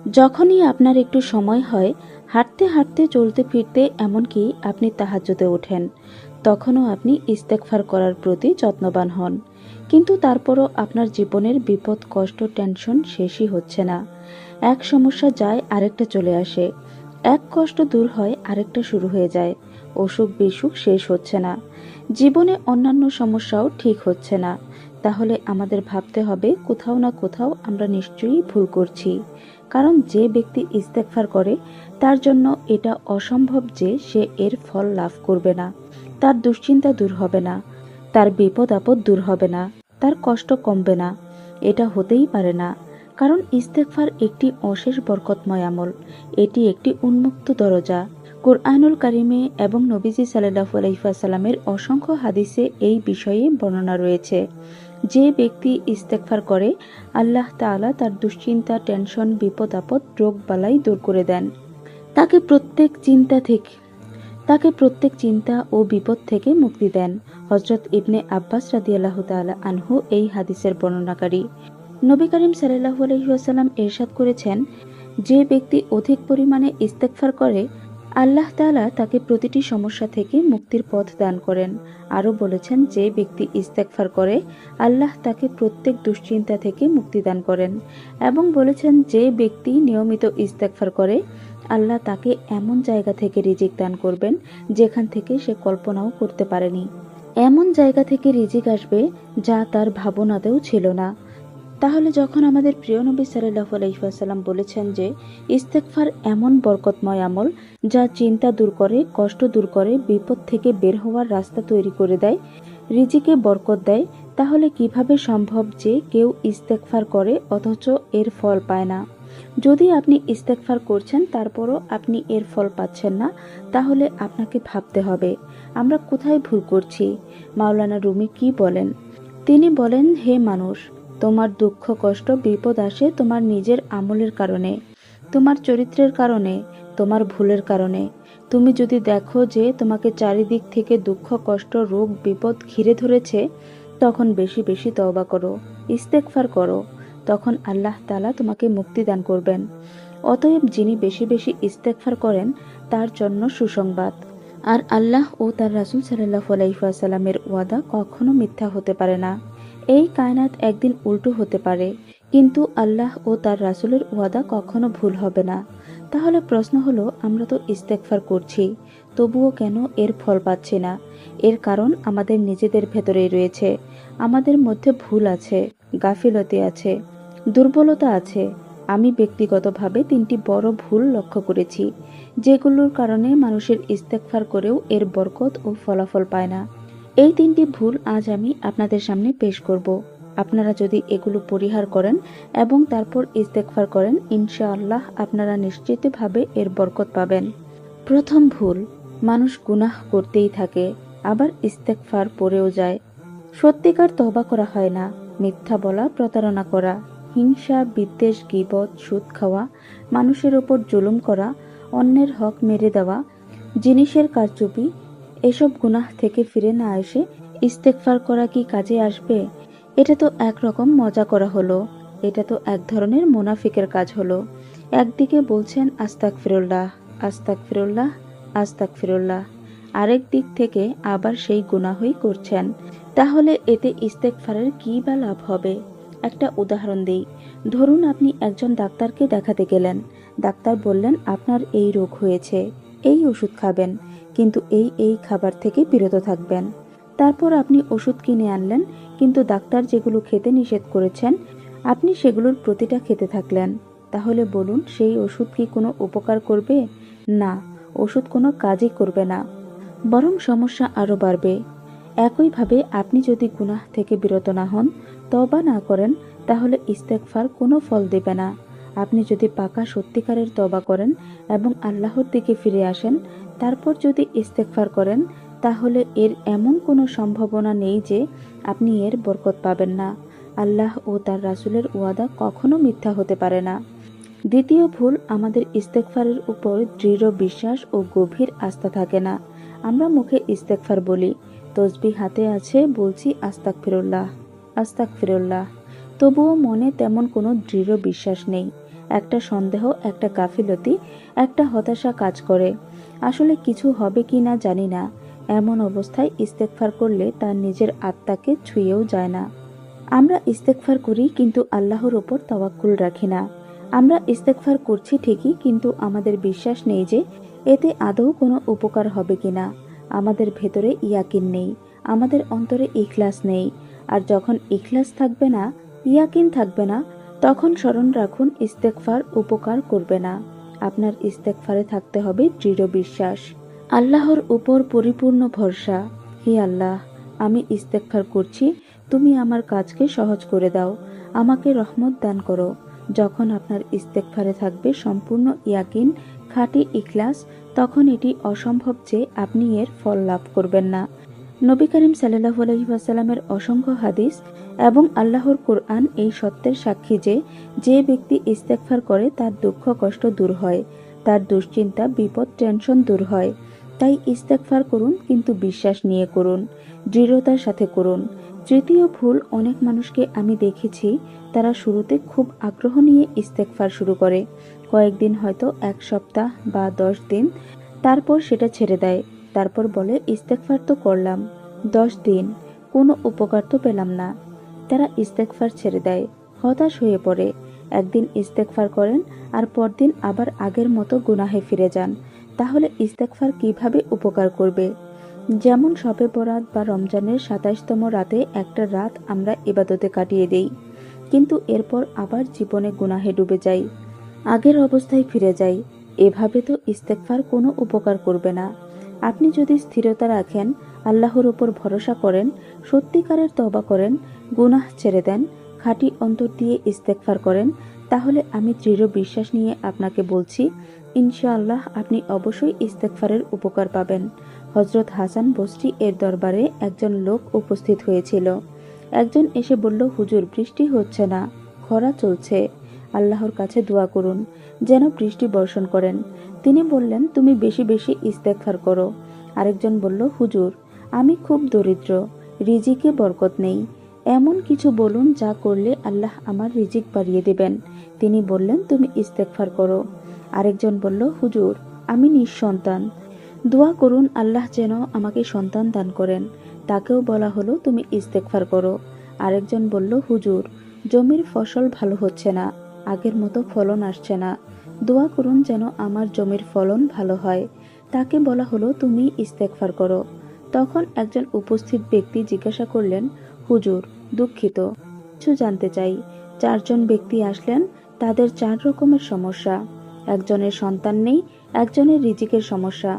যখনই আপনার একটু সময় হয়, হাঁটতে হাঁটতে চলতে ফিরতে, এমনকি আপনি তাহাজ্জুদে ওঠেন, তখনও আপনি ইস্তেগফার করার প্রতি যত্নবান হন। কিন্তু তারপরও আপনার জীবনের বিপদ, কষ্ট, টেনশন শেষই হচ্ছে না। এক সমস্যা যায় আরেকটা চলে আসে, এক কষ্ট দূর হয় আরেকটা শুরু হয়ে যায়, অসুখ বিসুখ শেষ হচ্ছে না, জীবনে অন্যান্য সমস্যাও ঠিক হচ্ছে না। তাহলে আমাদের ভাবতে হবে, কোথাও না কোথাও আমরা নিশ্চয়ই ভুল করছি। কারণ যে ব্যক্তি ইস্তেগফার করে, তার জন্য এটা অসম্ভব যে সে এর ফল লাভ করবে না। তার দুশ্চিন্তা দূর হবে না, তার বিপদ আপদ দূর হবে না, তার কষ্ট কমবে না। এটা হতেই পারে না। কারণ ইস্তেগফার একটি অশেষ বরকতময় আমল। এটি একটি উন্মুক্ত দরজা। কুরআনুল কারিমে এবং নবীজি সাল্লাল্লাহু আলাইহি ওয়াসাল্লামের অসংখ্য হাদিসে এই বিষয়ে বর্ণনা রয়েছে। যে ব্যক্তি ইস্তেগফার করে, আল্লাহ তাআলা তার দুশ্চিন্তা, টেনশন, বিপদ আপদ, রোগ বালাই দূর করে দেন। তাকে প্রত্যেক চিন্তা ও বিপদ থেকে মুক্তি দেন। হযরত ইবনে আব্বাস রাদিয়াল্লাহু তাআলা আনহু এই হাদিসের বর্ণনাকারী। নবী করিম সাল্লাল্লাহু আলাইহি ওয়াসাল্লাম ইরশাদ করেছেন, যে ব্যক্তি অধিক পরিমাণে ইস্তেগফার করে, আল্লাহ তাআলা তাকে প্রতিটি সমস্যা থেকে মুক্তির পথ দান করেন। আরও বলেছেন, যে ব্যক্তি ইস্তেগফার করে, আল্লাহ তাকে প্রত্যেক দুশ্চিন্তা থেকে মুক্তি দান করেন। এবং বলেছেন, যে ব্যক্তি নিয়মিত ইস্তেগফার করে, আল্লাহ তাকে এমন জায়গা থেকে রিজিক দান করবেন যেখান থেকে সে কল্পনাও করতে পারেনি। এমন জায়গা থেকে রিজিক আসবে যা তার ভাবনাতেও ছিল না। তাহলে যখন আমাদের প্রিয় নবী সাল্লাল্লাহু আলাইহি ওয়াসাল্লাম বলেছেন যে ইস্তেগফার এমন বরকতময় আমল যা চিন্তা দূর করে, কষ্ট দূর করে, বিপদ থেকে বের হওয়ার রাস্তা তৈরি করে দেয়, রিজিকে বরকত দেয়, তাহলে কিভাবে সম্ভব যে কেউ ইস্তেগফার করে অথচ এর ফল পায় না? যদি আপনি ইস্তেগফার করছেন তারপরও আপনি এর ফল পাচ্ছেন না, তাহলে আপনাকে ভাবতে হবে আমরা কোথায় ভুল করছি। মাওলানা রুমি কি বলেন? তিনি বলেন, হে মানুষ, তোমার দুঃখ, কষ্ট, বিপদ আসে তোমার নিজের আমলের কারণে, তোমার চরিত্রের কারণে, তোমার ভুলের কারণে। তুমি যদি দেখো যে তোমাকে চারিদিক থেকে দুঃখ, কষ্ট, রোগ, বিপদ ঘিরে ধরেছে, তখন বেশি বেশি তওবা করো, ইস্তেগফার করো। তখন আল্লাহ তাআলা তোমাকে মুক্তি দান করবেন। অতএব যিনি বেশি বেশি ইস্তেগফার করেন, তার জন্য সুসংবাদ। আর আল্লাহ ও তার রাসূল সাল্লাল্লাহু আলাইহি ওয়াসাল্লামের ওয়াদা কখনো মিথ্যা হতে পারে না। এই কায়নাত একদিন উল্টো হতে পারে, কিন্তু আল্লাহ ও তার রাসূলের ওয়াদা কখনো ভুল হবে না। তাহলে প্রশ্ন হলো, আমরা তো ইস্তেগফার করছি, তবুও কেন এর ফল পাচ্ছি না? এর কারণ আমাদের নিজেদের ভেতরেই রয়েছে। আমাদের মধ্যে ভুল আছে, গাফিলতি আছে, দুর্বলতা আছে। আমি ব্যক্তিগতভাবে 3টি বড় ভুল লক্ষ্য করেছি, যেগুলোর কারণে মানুষের ইস্তেগফার করেও এর বরকত ও ফলাফল পায় না। এই 3টি ভুল আজ আমি আপনাদের সামনে পেশ করব। আপনারা যদি এগুলো পরিহার করেন এবং তারপর ইস্তেগফার করেন, ইনশাআল্লাহ আপনারা নিশ্চিতভাবে এর বরকত পাবেন। প্রথম ভুল, মানুষ গুনাহ করতেই থাকে, আবার ইস্তেগফার পড়েও যায়। সত্যিকার তওবা করা হয় না। মিথ্যা বলা, প্রতারণা করা, হিংসা, বিদ্বেষ, গীবত, সুদ খাওয়া, মানুষের ওপর জুলুম করা, অন্যের হক মেরে দেওয়া, জিনিসের কারচুপি, এসব গুনাহ থেকে ফিরে না এসে ইস্তেগফার করা কি কাজে আসবে? এটা তো একরকম মজা করা হলো। এটা তো এক ধরনের মুনাফিকের কাজ হলো। একদিকে বলছেন আস্তাগফিরুল্লাহ, আস্তাগফিরুল্লাহ, আস্তাগফিরুল্লাহ, আরেক দিক থেকে আবার সেই গুনাহই করছেন। তাহলে এতে ইস্তেগফারের কি বা লাভ হবে? একটা উদাহরণ দেই। ধরুন আপনি একজন ডাক্তারকে দেখাতে গেলেন। ডাক্তার বললেন, আপনার এই রোগ হয়েছে, এই ওষুধ খাবেন, কিন্তু এই খাবার থেকে বিরত থাকবেন। তারপর আপনি ওষুধ কিনে আনলেন, কিন্তু ডাক্তার যেগুলো খেতে নিষেধ করেছেন, আপনি সেগুলোর প্রতিটা খেতে থাকলেন। তাহলে বলুন, সেই ওষুধ কি কোনো উপকার করবে? না, ওষুধ কোনো কাজই করবে না, বরং সমস্যা আরও বাড়বে। একইভাবে আপনি যদি গুনাহ থেকে বিরত না হন, তওবা না করেন, তাহলে ইস্তেগফার কোনো ফল দেবে না। আপনি যদি পাকা সত্যিকারের তওবা করেন এবং আল্লাহর দিকে ফিরে আসেন, তারপর যদি ইস্তেগফার করেন, তাহলে এর এমন কোনো সম্ভাবনা নেই যে আপনি এর বরকত পাবেন না। আল্লাহ ও তার রাসূলের ওয়াদা কখনো মিথ্যা হতে পারে না। দ্বিতীয় ভুল, আমাদের ইস্তেগফারের উপর দৃঢ় বিশ্বাস ও গভীর আস্থা থাকে না। আমরা মুখে ইস্তেগফার বলি, তসবিহ হাতে আছে, বলছি আস্তাগফিরুল্লাহ, আস্তাগফিরুল্লাহ, তবুও মনে তেমন কোনো দৃঢ় বিশ্বাস নেই। একটা সন্দেহ, একটা গাফিলতি, একটা হতাশা কাজ করে। আসলে কিছু হবে কি না জানি না। এমন অবস্থায় ইস্তেগফার করলে তার নিজের আত্মাকে ছুঁয়েও যায় না। আমরা ইস্তেগফার করি কিন্তু আল্লাহর ওপর তাওয়াক্কুল রাখি না। আমরা ইস্তেগফার করছি ঠিকই, কিন্তু আমাদের বিশ্বাস নেই যে এতে আদৌ কোনো উপকার হবে কিনা। আমাদের ভেতরে ইয়াকিন নেই, আমাদের অন্তরে ইখলাস নেই। আর যখন ইখলাস থাকবে না, ইয়াকিন থাকবে না, তখন স্মরণ রাখুন ইস্তেগফার উপকার করবে না। আপনার ইস্তেগফারে থাকতে হবে দৃঢ় বিশ্বাস, আল্লাহর উপর পরিপূর্ণ ভরসা। হে আল্লাহ, আমি ইস্তেগফার করছি, তুমি আমার কাজকে সহজ করে দাও, আমাকে রহমত দান করো। যখন আপনার ইস্তেগফারে থাকবে সম্পূর্ণ ইয়াকিন, খাঁটি ইখলাস, তখন এটি অসম্ভব যে আপনি এর ফল লাভ করবেন না। নবী করিম সাল্লাল্লাহু আলাইহি ওয়াসাল্লামের অসংখ্য হাদিস এবং আল্লাহর কোরআন এই সত্যের সাক্ষী যে যে ব্যক্তি ইস্তেগফার করে তার দুঃখ কষ্ট দূর হয়, তার দুশ্চিন্তা বিপদ টেনশন দূর হয়। তাই ইস্তেগফার করুন, কিন্তু বিশ্বাস নিয়ে করুন, দৃঢ়তার সাথে করুন। তৃতীয় ভুল, অনেক মানুষকে আমি দেখেছি তারা শুরুতে খুব আগ্রহ নিয়ে ইস্তেগফার শুরু করে, কয়েকদিন, হয়তো এক সপ্তাহ বা 10 দিন, তারপর সেটা ছেড়ে দেয়। তারপর বলে ইস্তেগফার তো করলাম 10 দিন, কোনো উপকার তো পেলাম না। তারা ইস্তেগফার ছেড়ে দেয়, হতাশ হয়ে পড়ে। একদিন ইস্তেগফার করেন আর পরদিন আবার আগের মতো গুনাহে ফিরে যান। তাহলে ইস্তেগফার কিভাবে উপকার করবে? যেমন শবে বরাত বা রমজানের 27তম রাতে একটা রাত আমরা ইবাদতে কাটিয়ে দেই, কিন্তু এরপর আবার জীবনে গুনাহে ডুবে যাই, আগের অবস্থায় ফিরে যাই। এভাবে তো ইস্তেগফার কোনো উপকার করবে না। আপনি যদি স্থিরতা রাখেন, আল্লাহর উপর ভরসা করেন, সত্যিকারের তওবা করেন, গুনাহ ছেড়ে দেন, খাঁটি অন্তর দিয়ে ইস্তেগফার করেন, তাহলে আমি দৃঢ় বিশ্বাস নিয়ে আপনাকে বলছি, ইনশাআল্লাহ আপনি অবশ্যই ইস্তেগফারের উপকার পাবেন। হযরত হাসান বসরি এর দরবারে একজন লোক উপস্থিত হয়েছিল। একজন এসে বলল, হুজুর, বৃষ্টি হচ্ছে না, খরা চলছে, আল্লাহর কাছে দোয়া করুন যেন বৃষ্টি বর্ষণ করেন। তিনি বললেন, তুমি বেশি বেশি ইস্তেগফার করো। আরেকজন বলল, হুজুর, আমি খুব দরিদ্র, রিজিকে বরকত নেই, এমন কিছু বলুন যা করলে আল্লাহ আমার রিজিক বাড়িয়ে দেবেন। তিনি বললেন, তুমি ইস্তেগফার করো। আরেকজন বলল, হুজুর, আমি নিঃসন্তান, দোয়া করুন আল্লাহ যেন আমাকে সন্তান দান করেন। তাকেও বলা হলো, তুমি ইস্তেগফার করো। আরেকজন বলল, হুজুর, জমির ফসল ভালো হচ্ছে না, আগের মতো ফলন আসছে না, দোয়া করুন যেন আমার জমির ফলন ভালো হয়। তাকে বলা হলো, তুমি ইস্তেগফার করো। তখন একজন উপস্থিত ব্যক্তি জিজ্ঞাসা করলেন, হুজুর, দুঃখিত, কিছু জানতে চাই। 4 জন ব্যক্তি আসলেন, তাদের 4 রকমের সমস্যা। একজনের সন্তান নেই, একজনের রিজিকের সমস্যা,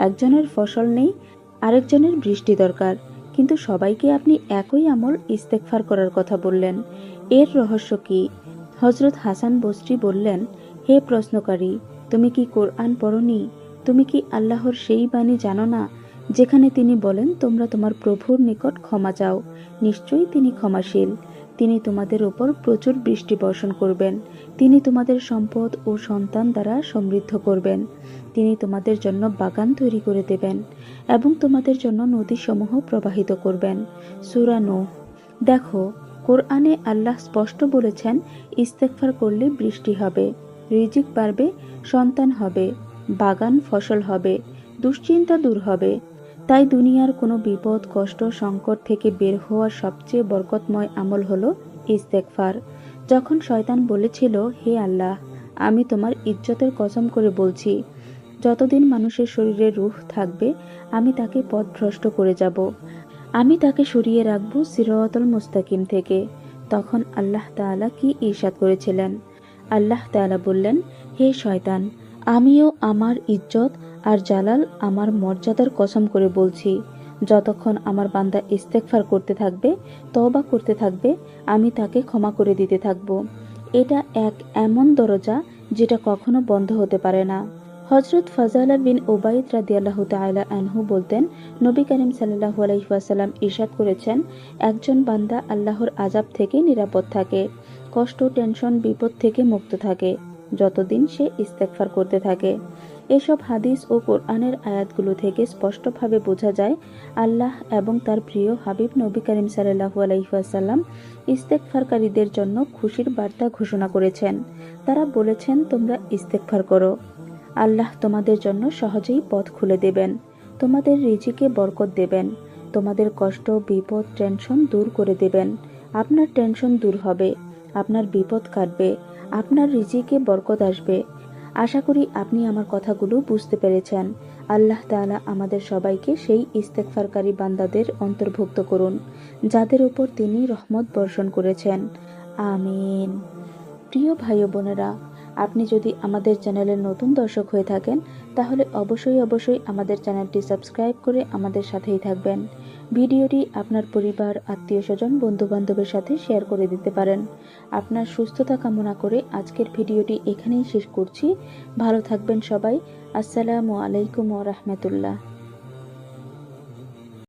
একজনের ফসল নেই, আরেকজনের বৃষ্টি দরকার। কিন্তু সবাইকে আপনি একই আমল ইস্তেগফার করার কথা বললেন, এর রহস্য কি? হযরত হাসান বসরি বললেন, হে প্রশ্নকারী, তুমি কি কোরআন পড়নি? তুমি কি আল্লাহর সেই বাণী জানো না যেখানে তিনি বলেন, তোমরা তোমার প্রভুর নিকট ক্ষমা চাও, নিশ্চয়ই তিনি ক্ষমাশীল, তিনি তোমাদের উপর প্রচুর বৃষ্টি বর্ষণ করবেন, তিনি তোমাদের সম্পদ ও সন্তান দ্বারা সমৃদ্ধ করবেন, তিনি তোমাদের জন্য বাগান তৈরি করে দেবেন এবং তোমাদের জন্য নদীসমূহ প্রবাহিত করবেন। সূরা নূহ। দেখো, কোরআনে আল্লাহ স্পষ্ট বলেছেন, ইস্তেগফার করলে বৃষ্টি হবে, রিজিক বাড়বে, সন্তান হবে, বাগান ফসল হবে, দুশ্চিন্তা দূর হবে। তাই দুনিয়ার কোনো বিপদ কষ্ট সংকট থেকে বের হওয়ার সবচেয়ে বরকতময় আমল হলো ইস্তেগফার। যখন শয়তান বলেছিল, হে আল্লাহ, আমি তোমার ইজ্জতের কসম করে বলছি, যতদিন মানুষের শরীরে রূহ থাকবে আমি তাকে পথভ্রষ্ট করে যাব, আমি তাকে সরিয়ে রাখব সিরাতুল মুস্তাকিম থেকে। তখন আল্লাহ তাআলা কি ইরশাদ করেছিলেন? আল্লাহ তাআলা বললেন, হে শয়তান, আমিও আমার ইজ্জত আর জালাল, আমার মর্যাদার কসম করে বলছি, যতক্ষণ আমার বান্দা ইস্তেগফার করতে থাকবে, তওবা করতে থাকবে, আমি তাকে ক্ষমা করে দিতে থাকব। এটা এক এমন দরজা যেটা কখনো বন্ধ হতে পারে না। হযরত ফাজালা বিন উবাইদ রাদিয়াল্লাহু তাআলা আনহু বলতেন, নবী করিম সাল্লাল্লাহু আলাইহি ওয়াসাল্লাম ইরশাদ করেছেন, একজন বান্দা আল্লাহর আযাব থেকে নিরাপদ থাকে, কষ্ট টেনশন বিপদ থেকে মুক্ত থাকে, যতদিন সে ইস্তেগফার করতে থাকে। এসব হাদিস ও কোরআনের আয়াতগুলো থেকে স্পষ্টভাবে বোঝা যায় আল্লাহ এবং তার প্রিয় হাবিব নবী করিম সাল্লাল্লাহু আলাইহি ওয়াসাল্লাম ইস্তেগফারকারীদের জন্য খুশির বার্তা ঘোষণা করেছেন। তারা বলেছেন, তোমরা ইস্তেগফার করো, আল্লাহ তোমাদের জন্য সহজেই পথ খুলে দেবেন, তোমাদের রিজিকে বরকত দেবেন, তোমাদের কষ্ট, বিপদ, টেনশন দূর করে দেবেন। আপনার টেনশন দূর হবে, আপনার বিপদ কাটবে, আপনার রিজিকে বরকত আসবে। আশা করি আপনি আমার কথাগুলো বুঝতে পেরেছেন। আল্লাহ তাআলা আমাদের সবাইকে সেই ইস্তেগফারকারী বান্দাদের অন্তর্ভুক্ত করুন যাদের উপর তিনি রহমত বর্ষণ করেছেন। আমিন। প্রিয় ভাই ও বোনেরা, আপনি যদি আমাদের চ্যানেলের নতুন দর্শক হয়ে থাকেন তাহলে অবশ্যই আমাদের চ্যানেলটি সাবস্ক্রাইব করে আমাদের সাথেই থাকবেন। ভিডিওটি আপনার পরিবার, আত্মীয়স্বজন, বন্ধুবান্ধবের সাথে শেয়ার করে দিতে পারেন। আপনার সুস্থতা কামনা করে আজকের ভিডিওটি এখানেই শেষ করছি। ভালো থাকবেন সবাই। আসসালামু আলাইকুম ওয়া রাহমাতুল্লাহ।